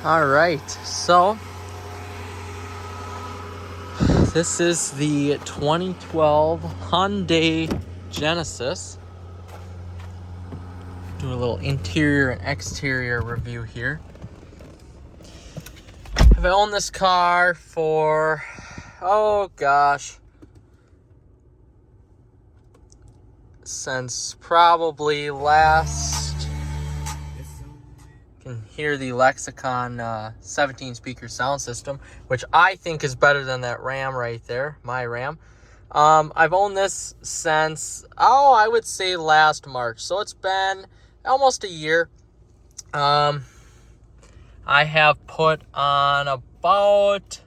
All right, so this is the 2012 Hyundai Genesis. Do a little interior and exterior review here. I've owned this car for, since probably last, you can hear the Lexicon 17-speaker sound system, which I think is better than that Ram right there, my Ram. I've owned this since, I would say last March, so it's been almost a year. I have put on about,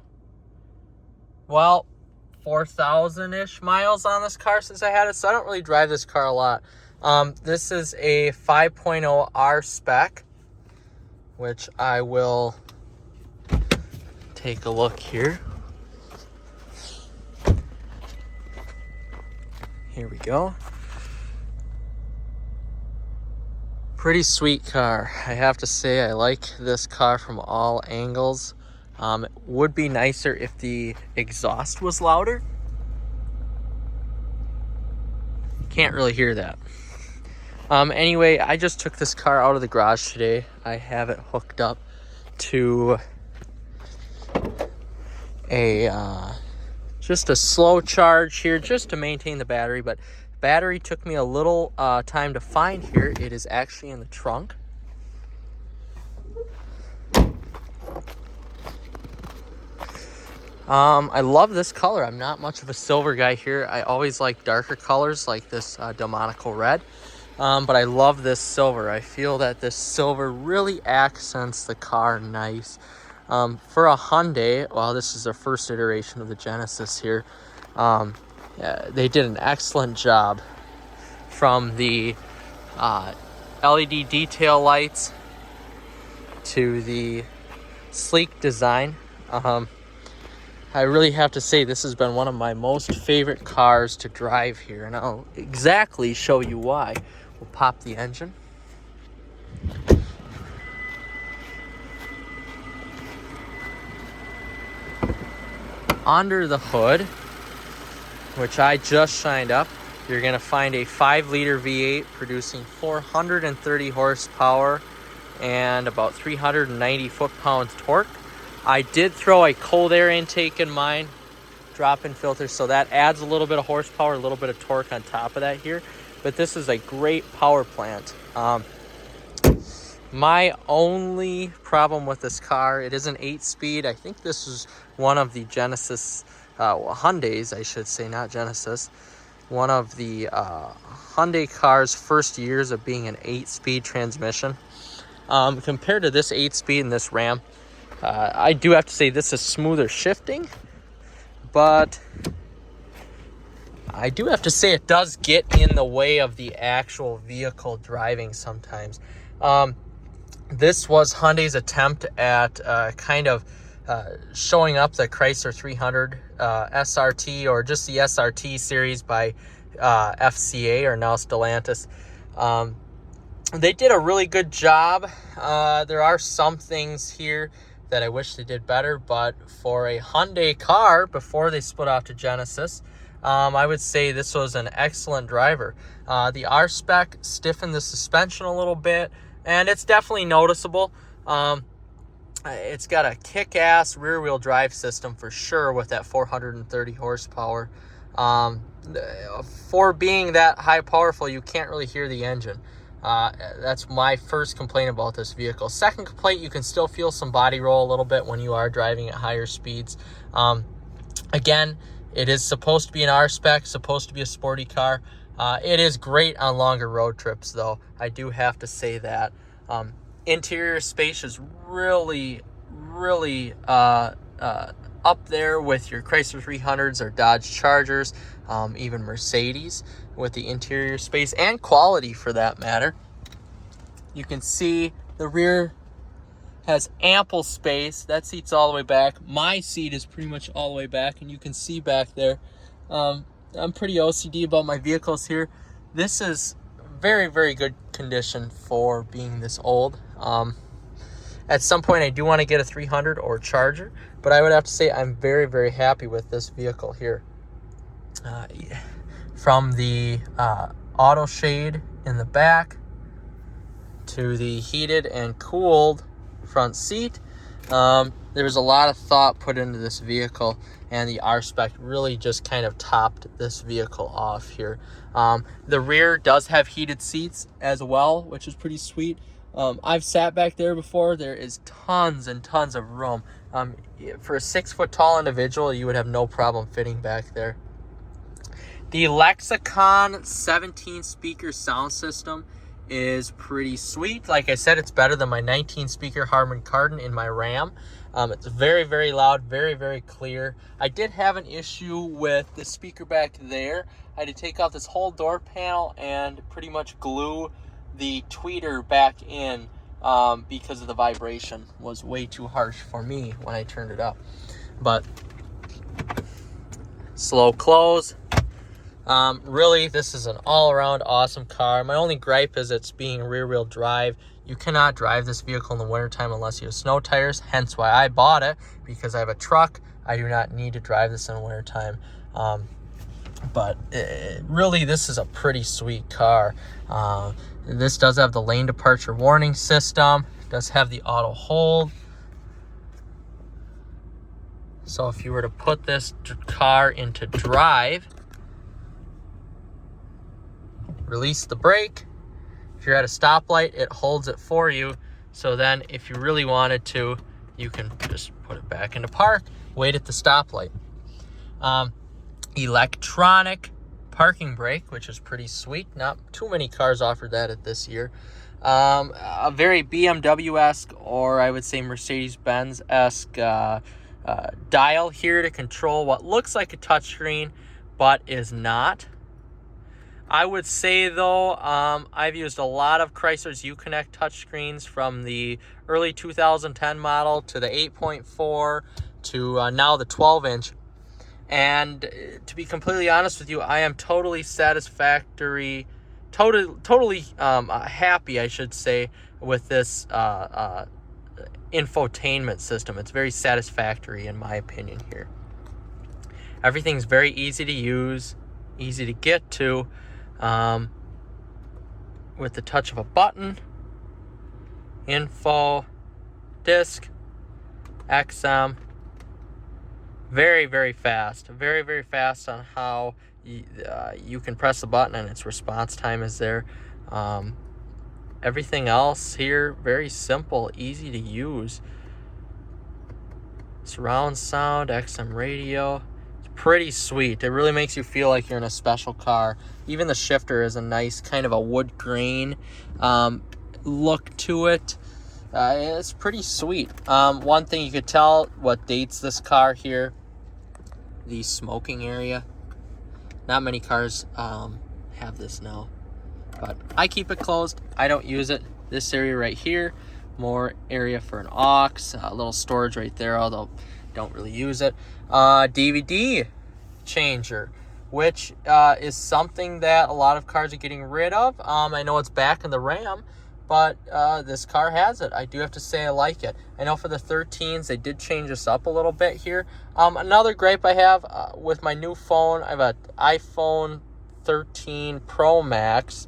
4,000-ish miles on this car since I had it, so I don't really drive this car a lot. This is a 5.0 R Spec, which I will take a look here. Here we go. Pretty sweet car. I have to say, I like this car from all angles. It would be nicer if the exhaust was louder. Can't really hear that. Anyway, I just took this car out of the garage today. I have it hooked up to just a slow charge here just to maintain the battery, but battery took me a little time to find here. It is actually in the trunk. I love this color. I'm not much of a silver guy here. I always like darker colors like this Delmonico red, but I love this silver. I feel that this silver really accents the car nice. For a Hyundai, this is the first iteration of the Genesis here. They did an excellent job, from the LED detail lights to the sleek design. I really have to say this has been one of my most favorite cars to drive here, and I'll exactly show you why. We'll pop the engine. Under the hood, which I just shined up, you're going to find a 5-liter V8 producing 430 horsepower and about 390 foot-pounds torque. I did throw a cold air intake in mine, drop-in filter, so that adds a little bit of horsepower, a little bit of torque on top of that here. But this is a great power plant. My only problem with this car, it is an 8-speed. I think this is one of the Genesis, Hyundais, I should say, not Genesis. One of the Hyundai cars' first years of being an 8-speed transmission. Compared to this 8-speed and this Ram, I do have to say this is smoother shifting, but I do have to say it does get in the way of the actual vehicle driving sometimes. This was Hyundai's attempt at showing up the Chrysler 300 SRT, or just the SRT series by FCA, or now Stellantis. They did a really good job. There are some things here that I wish they did better, but for a Hyundai car before they split off to Genesis, I would say this was an excellent driver. The R Spec stiffened the suspension a little bit, and it's definitely noticeable. It's got a kick-ass rear-wheel drive system for sure with that 430 horsepower. For being that high powerful, you can't really hear the engine. That's my first complaint about this vehicle. Second complaint, you can still feel some body roll a little bit when you are driving at higher speeds. Again, it is supposed to be an R Spec, supposed to be a sporty car. It is great on longer road trips, though. I do have to say that. Interior space is really up there with your Chrysler 300s or Dodge Chargers, even Mercedes, with the interior space and quality for that matter. You can see the rear has ample space. That seat's all the way back. My seat is pretty much all the way back, and you can see back there. I'm pretty OCD about my vehicles here. This is very, very good condition for being this old. At some point, I do want to get a 300 or Charger, but I would have to say I'm very, very happy with this vehicle here. From the auto shade in the back to the heated and cooled front seat, there was a lot of thought put into this vehicle, and the R Spec really just kind of topped this vehicle off here. The rear does have heated seats as well, which is pretty sweet. I've sat back there before. There is tons and tons of room. For a 6 foot tall individual, you would have no problem fitting back there. The Lexicon 17 speaker sound system is pretty sweet. Like I said, it's better than my 19 speaker Harman Kardon in my Ram. It's very, very loud, very, very clear. I did have an issue with the speaker back there. I had to take out this whole door panel and pretty much glue the tweeter back in because of the vibration was way too harsh for me when I turned it up. But slow close. Really, this is an all-around awesome car. My only gripe is it's being rear-wheel drive. You cannot drive this vehicle in the wintertime unless you have snow tires, hence why I bought it, because I have a truck. I do not need to drive this in the wintertime. But really, this is a pretty sweet car. This does have the lane departure warning system. It does have the auto hold. So if you were to put this car into drive, release the brake. If you're at a stoplight, it holds it for you. So then if you really wanted to, you can just put it back into park, wait at the stoplight. Electronic parking brake, which is pretty sweet. Not too many cars offered that at this year. A very BMW-esque, or I would say Mercedes Benz-esque dial here to control what looks like a touchscreen, but is not. I would say, though, I've used a lot of Chrysler's Uconnect touchscreens from the early 2010 model to the 8.4 to now the 12-inch. And to be completely honest with you, I am totally satisfactory, totally happy, I should say, with this infotainment system. It's very satisfactory in my opinion here. Everything's very easy to use, easy to get to. With the touch of a button, info, disc, XM, very, very fast. Very, very fast on how you can press the button and its response time is there. Everything else here, very simple, easy to use. Surround sound, XM radio. Pretty sweet. It really makes you feel like you're in a special car. Even the shifter is a nice kind of a wood grain look to it. It's pretty sweet. One thing you could tell what dates this car here, the smoking area. Not many cars have this now, but I keep it closed. I don't use it. This area right here, more area for an aux, a little storage right there, although don't really use it. DVD changer, which is something that a lot of cars are getting rid of. I know it's back in the Ram, but this car has it. I do have to say I like it. I know for the 13s, they did change this up a little bit here. Another gripe I have with my new phone, I have an iPhone 13 Pro Max.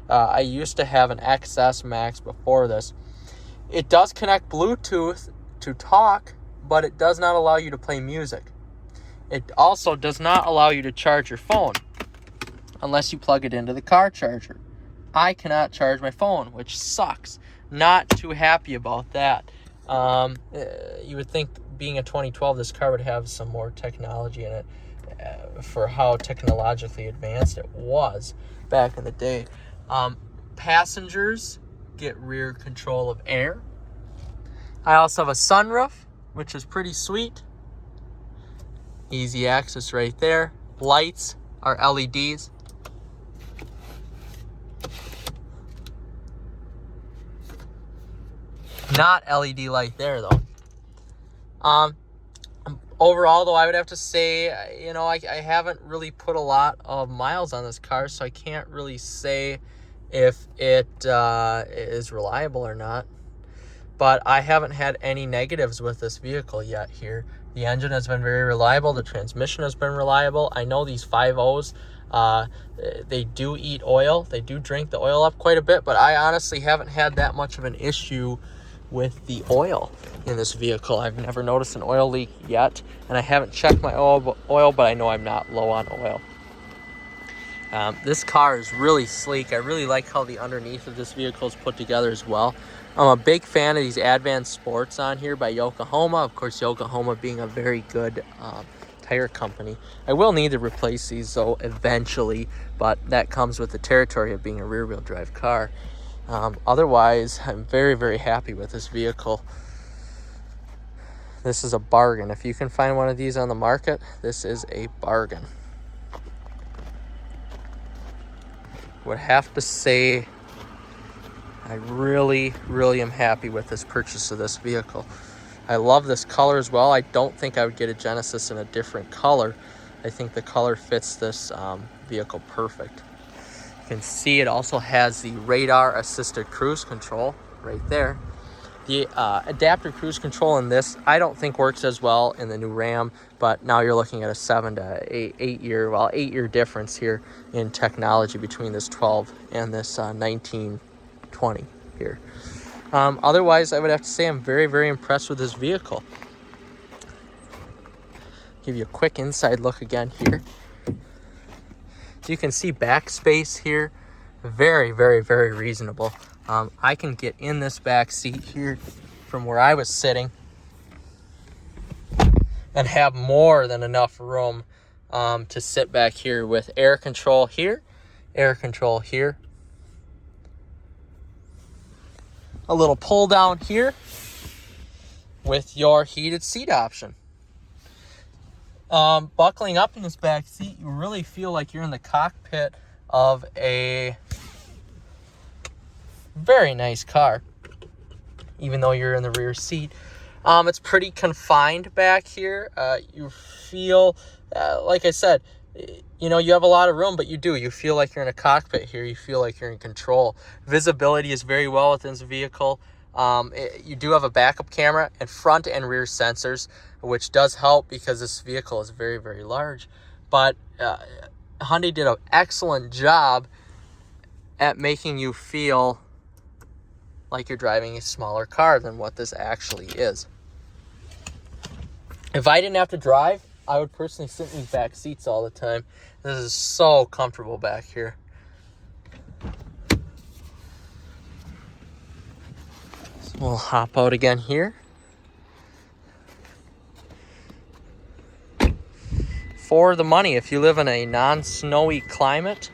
I used to have an XS Max before this. It does connect Bluetooth to talk, but it does not allow you to play music. It also does not allow you to charge your phone unless you plug it into the car charger. I cannot charge my phone, which sucks. Not too happy about that. You would think being a 2012, this car would have some more technology in it for how technologically advanced it was back in the day. Passengers get rear control of air. I also have a sunroof, which is pretty sweet. Easy access right there. Lights are LEDs. Not LED light there, though. Overall, though, I would have to say, I haven't really put a lot of miles on this car, so I can't really say if it is reliable or not. but I haven't had any negatives with this vehicle yet here. The engine has been very reliable. The transmission has been reliable. I know these 5.0s, they do eat oil. They do drink the oil up quite a bit, but I honestly haven't had that much of an issue with the oil in this vehicle. I've never noticed an oil leak yet, and I haven't checked my oil, but I know I'm not low on oil. This car is really sleek. I really like how the underneath of this vehicle is put together as well. I'm a big fan of these Advanced Sports on here by Yokohama. Of course, Yokohama being a very good tire company. I will need to replace these though eventually, but that comes with the territory of being a rear-wheel drive car. Otherwise, I'm very, very happy with this vehicle. This is a bargain. If you can find one of these on the market, this is a bargain. Would have to say I really, really am happy with this purchase of this vehicle. I love this color as well. I don't think I would get a Genesis in a different color. I think the color fits this vehicle perfect. You can see it also has the radar assisted cruise control right there. The adaptive cruise control in this, I don't think works as well in the new Ram, but now you're looking at a 7 to 8 year difference here in technology between this 12 and this 1920 here. Otherwise, I would have to say I'm very, very impressed with this vehicle. Give you a quick inside look again here. So you can see back space here, very, very, very reasonable. I can get in this back seat here from where I was sitting and have more than enough room to sit back here with air control here, air control here, a little pull down here with your heated seat option. Buckling up in this back seat, you really feel like you're in the cockpit of a very nice car, even though you're in the rear seat. It's pretty confined back here. You feel, like I said, you know, you have a lot of room, but you feel like you're in a cockpit here. You feel like you're in control. Visibility is very well within this vehicle. You do have a backup camera and front and rear sensors, which does help because this vehicle is very, very large. But Hyundai did an excellent job at making you feel like you're driving a smaller car than what this actually is. If I didn't have to drive, I would personally sit in these back seats all the time. This is so comfortable back here. So we'll hop out again here. For the money, if you live in a non-snowy climate,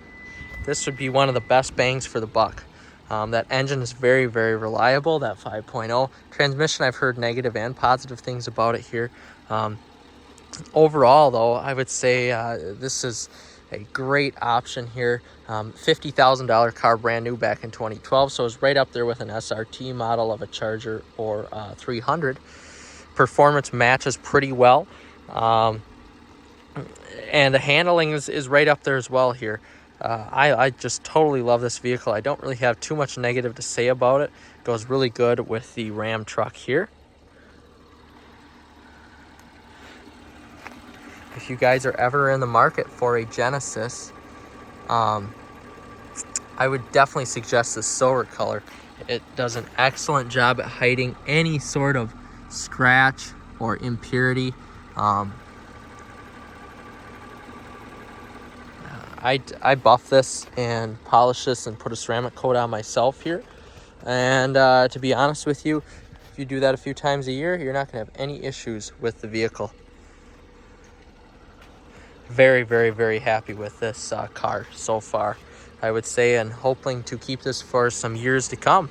this would be one of the best bangs for the buck. That engine is very, very reliable, that 5.0. Transmission, I've heard negative and positive things about it here. Overall, though, I would say this is a great option here. $50,000 car, brand new back in 2012, so it's right up there with an SRT model of a Charger or 300. Performance matches pretty well. And the handling is right up there as well here. I just totally love this vehicle. I don't really have too much negative to say about it. It goes really good with the Ram truck here. If you guys are ever in the market for a Genesis, I would definitely suggest the silver color. It does an excellent job at hiding any sort of scratch or impurity. I buff this and polish this and put a ceramic coat on myself here. And to be honest with you, if you do that a few times a year, you're not going to have any issues with the vehicle. Very, very, very happy with this car so far, I would say, and hoping to keep this for some years to come.